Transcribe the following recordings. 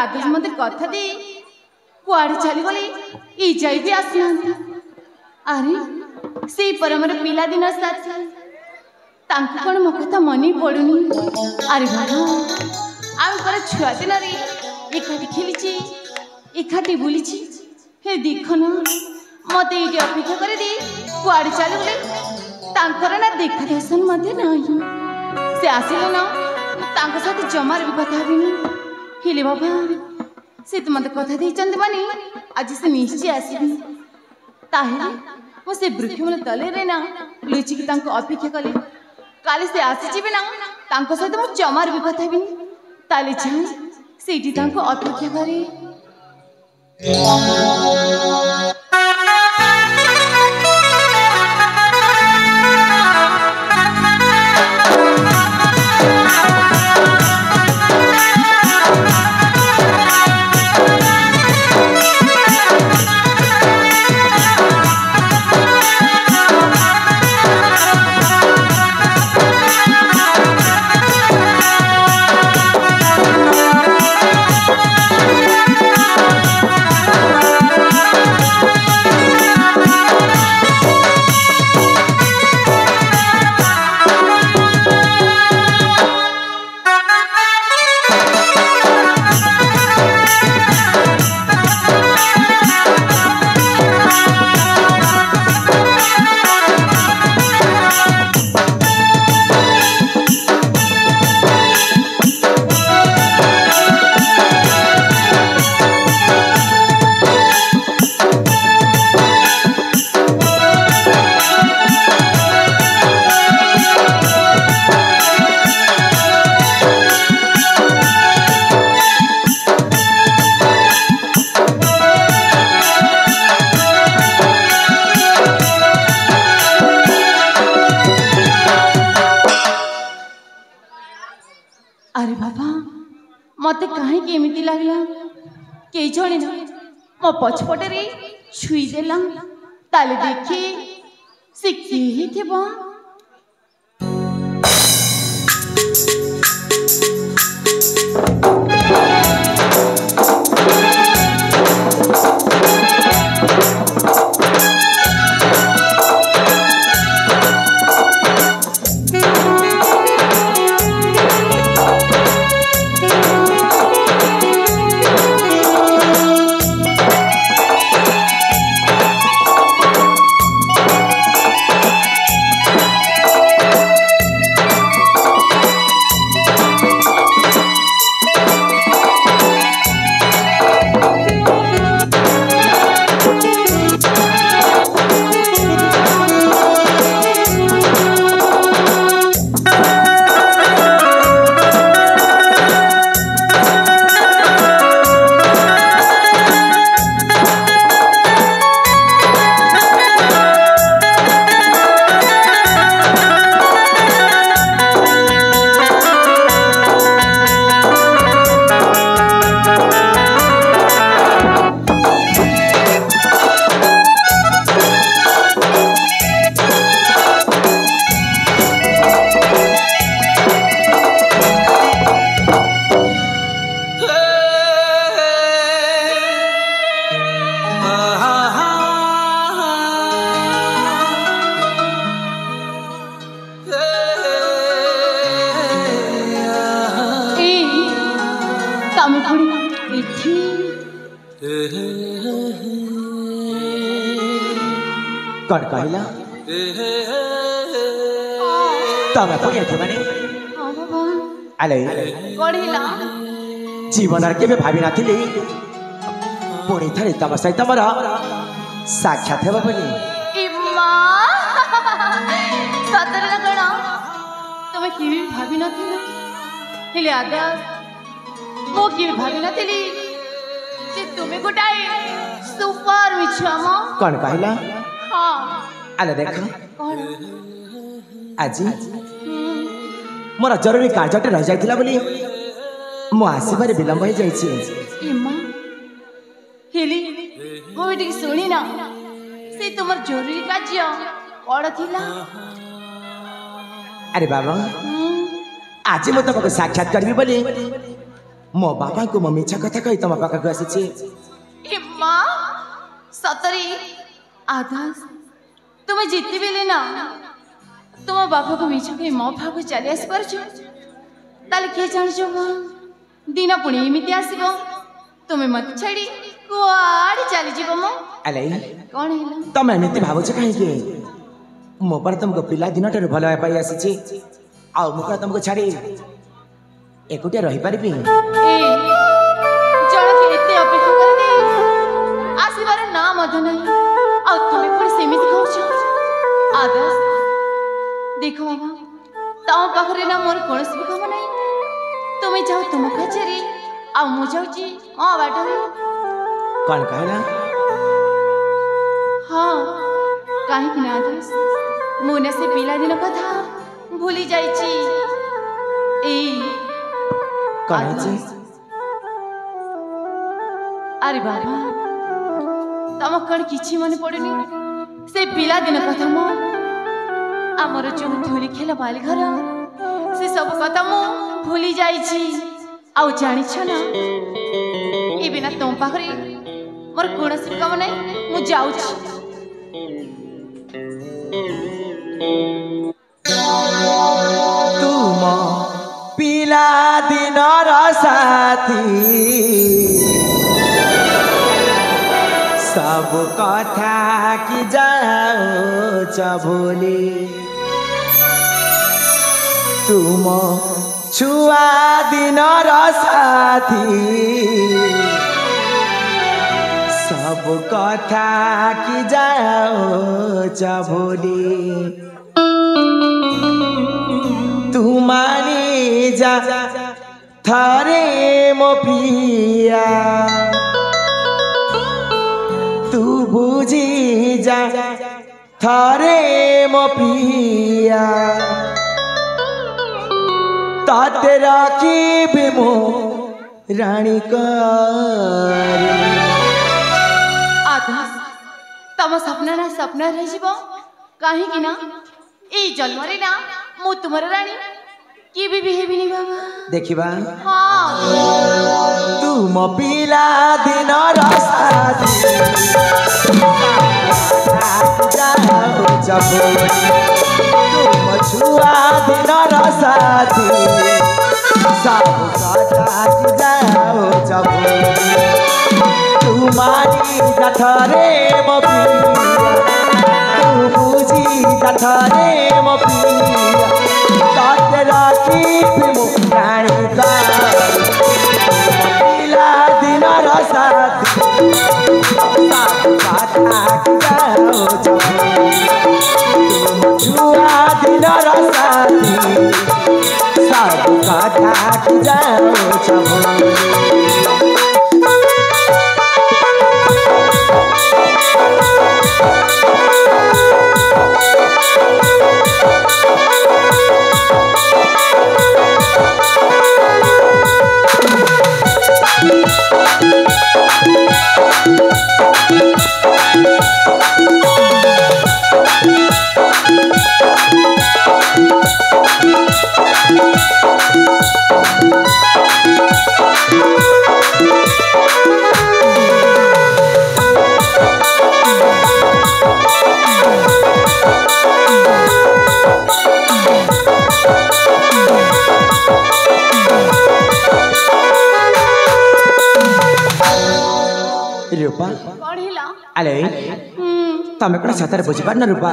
आदेश मत कथा दे कुआड़े चली गले ई जाई भी आसना अरे से परमर पिला दिन साथी तांको कोन मो कथा मनी पडुनी अरे बाबा आम पर छुआ दिन रे एकाठी खेलीची एकाठी बुलीची हे देखो ना मते इटी अपेक्षा करे दे कुआड़े चली गले तांकर ना देखा दर्शन मते नाही से आसिलो ना तांको साथ जमार भी कथा बिनी हेले बाबा से तो मत कथा दे चंद मानी आज से निश्चय आसीबी ताहेले मो से वृक्ष मन तले रे ना लुचि की तांको अपेक्षा कले काले से आसी जिबे ना तांको सहित मो जमार भी कथा बिनी ताले जान सेठी तांको अपेक्षा करे अरे बाबा मत कहीं केमिति लागला के जणे ना मो पछपटे रे छुई देला ताले देखी से के ही थेबा कौन कहला तमे पुणी थे माने आले कढ़िला जीवन के भी भाभी नाथिली पुणी थरे तम सहित मोर साक्षात हेबा बनी इम्मा सतर लगणा तमे की भी भाभी नाथिली हेले आदास मो की भी भाभी नाथिली जे तुमे गोटाए सुपर मिछमा कौन कहला हां। 啊， आले देख कौन आजी मोर जरूरी कार्यटे रही जाइथिला बोली मो आसीबारे विलंब हो जाइछि एम्मा हेली वो बेटी सुनी ना से तुमर जरूरी कार्य कौन थिला अरे बाबा आज मो तुमको साक्षात करबी बोली मो बाबा को मो मिछा कथा कहि तुम पाखा को आसी छी एम्मा सतरी आदर्श तुम्हें जीती बेले ना तुम बापा को मिछ कहि मो पाखा चली आसी परछु ताले के जान जो दिन पुणी एमती आसब तुम्हें मत छाड़ी कुआड़े चली जीव मो अले कौन है तुम एमती भावुछ कहीं मो पर तुमको पिला दिन ठार भल पाई आसी छी आ मो का तुमको छाड़ी एकुटिया रही पारिबी ए जण के एते अपेक्षा कर दे आसीबार ना मध नहीं आ तुम्हें पर सेमित खाउछ आदर्श देखो बाबा ताऊ पाखरे ना मोर कोनस भी काम नहीं तुम्हें जाओ तुम कचेरी आ मु जाउची आ बाटरे कौन कहला हाँ काहे कि ना आदर्श मुने से पिला दिन कथा भूली जाइची ए कौन छी अरे बाबा तम कण किछि मन पड़नी से पिला दिन कथा मो हमर जो धूली खेल बाली घर से सब कथा मो भूली जाइछि आउ जानि छ ना ए बिना तुम पाखरे मोर कोनसी काम नै मु जाउछि तुम पिला दिन र साथी सब कथा कि जाओ भोली तुम छुआ दिन र साथी सब कथा कि जाओ भोली तुमानी जा थारे मो पिया तू बुझी जा थारे मो पिया ताते राखी बिमो रानी कर आदर्श तम सपना ना सपना रह जीव कहीं कि ना ए जन्म रे ना मु तुमर रानी की भी हेबिनी बाबा देखिबा हाँ तुम पिला दिन र साथी तुम छुआ दिन र साथी सब कथा कि जाओ तुम्हारी कथरे मो पिया तू बुझी कथरे मो पिया ताते राखी मो रानी का पिला दिन र साथी कथा कि जाओ तुम छुआ दिन र साथी सब कथा कि जाओ रूपा पढ़िला अले तमे कोन सतर बुझी पार न रूपा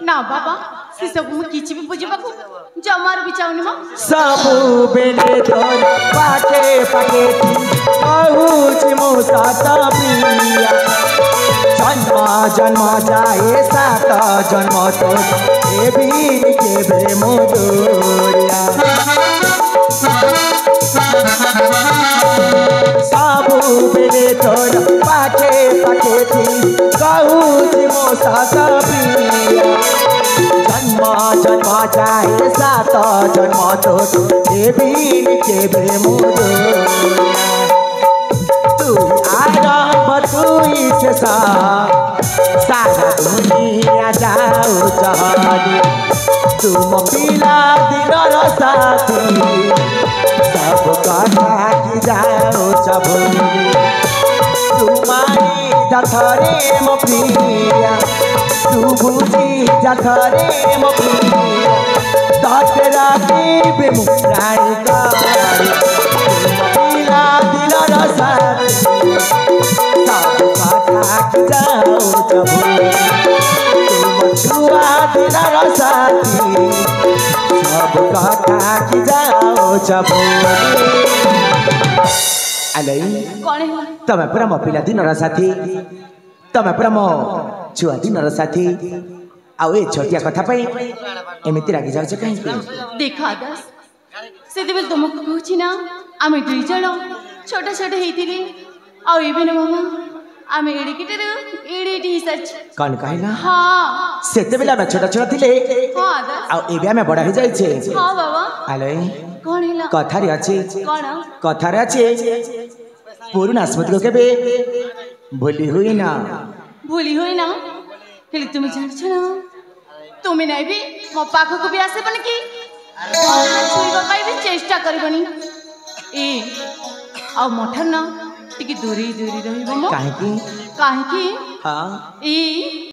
ना बाबा से सब मु किछि भी बुझिबा को जमार बिचाउनी म सब बेले तोर पाके पाके बहुत मो साता पिया जन्म जन्म जाए सात जन्म तो ए भी के बे मो जोड़िया साबु बेले तोर पाके पाके थी कहूँ मो साता पिया जन्म जन्म जाए सात जन्म तो केबे तू आरंभ तुई शेष सारा दुनिया जाऊ चली तुम पिला दिनर साथी सब कथा की जाओ चबुली तुम्हारी जथरे मो प्रिया तू बुझी जथरे मो प्रिया ततरा की बेमुराई कारी पिला दिलर साथी सब कथा की जाओ चबुली तुम छुआ दिलर साथी सब कथा की जाओ चबुली कौन है तमे पुरा मो पिला दिन साथी तमे पुरा मो छुआ दिन साथी आउ ए छोटिया कथा पाई एमिति रागी जाउछ कहीं देखा आदर्श सेते बेल तुमको कहूची ना आमे दुई जण छोटा छोटा हेतिली आउ एबे न मामा आमे एडी किटर एडी सच कौन कहला हां सेते बेला में छोटा छोटा थिले हां आदर्श आउ एबे में बड़ा हो जाई छे हां बाबा आले कौन हैला कथा रे अछि कौन कथा रे अछि पुरुना स्मृति को केबे भूली हुई ना हेले तुम जानछ ना तुम नहीं भी मो पाख को भी आसे बन की छुईबा पाई भी चेष्टा करबनी ए आ मठर ना टिके दूरी दूरी रहिबो मो काहे की हां ए